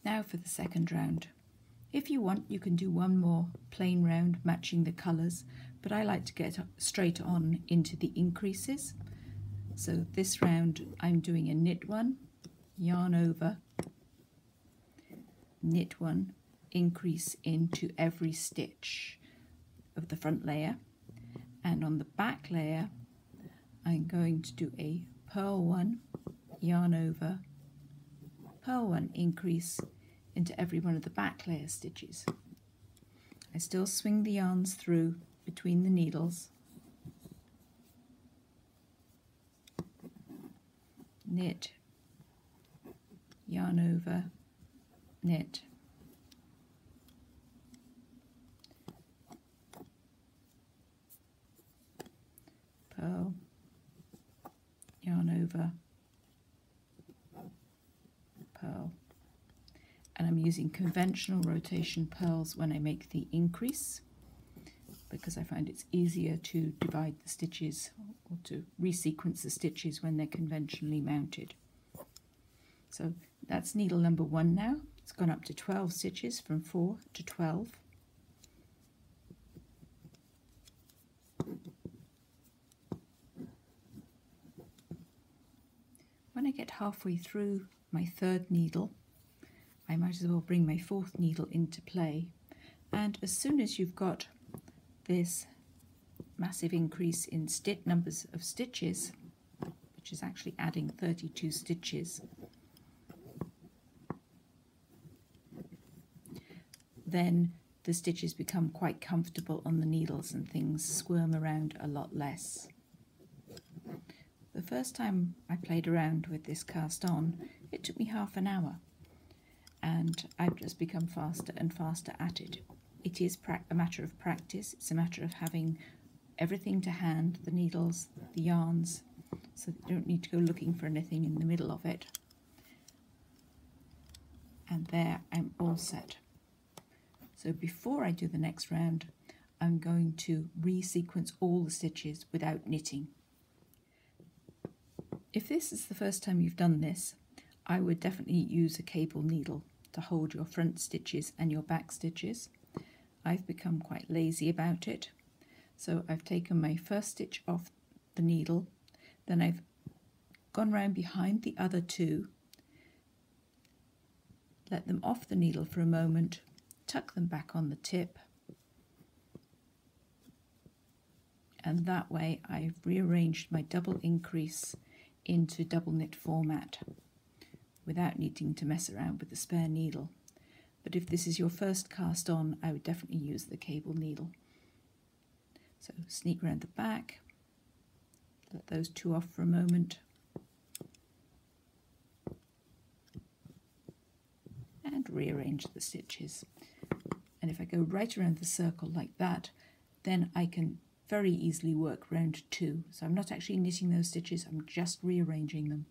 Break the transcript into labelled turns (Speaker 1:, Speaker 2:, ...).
Speaker 1: Now for the second round. If you want, you can do one more plain round matching the colours, but I like to get straight on into the increases. So this round I'm doing a knit one, yarn over, knit one, increase into every stitch of the front layer, and on the back layer I'm going to do a purl one, yarn over, purl one, increase into every one of the back layer stitches. I still swing the yarns through between the needles, knit, yarn over, knit, purl, yarn over, purl. And I'm using conventional rotation purls when I make the increase, because I find it's easier to divide the stitches or to resequence the stitches when they're conventionally mounted. So that's needle number 1 now. It's gone up to 12 stitches, from 4 to 12. When I get halfway through my third needle, I might as well bring my fourth needle into play, and as soon as you've got this massive increase in numbers of stitches, which is actually adding 32 stitches, then the stitches become quite comfortable on the needles and things squirm around a lot less. The first time I played around with this cast on, it took me half an hour. And I've just become faster and faster at it. It is a matter of practice. It's a matter of having everything to hand, the needles, the yarns, so that you don't need to go looking for anything in the middle of it. And there, I'm all set. So before I do the next round, I'm going to resequence all the stitches without knitting. If this is the first time you've done this, I would definitely use a cable needle to hold your front stitches and your back stitches. I've become quite lazy about it, so I've taken my first stitch off the needle, then I've gone round behind the other two, let them off the needle for a moment, tuck them back on the tip, and that way I've rearranged my double increase into double knit format without needing to mess around with the spare needle. But if this is your first cast on, I would definitely use the cable needle. So sneak around the back, let those two off for a moment, and rearrange the stitches. And if I go right around the circle like that, then I can very easily work round 2. So I'm not actually knitting those stitches, I'm just rearranging them.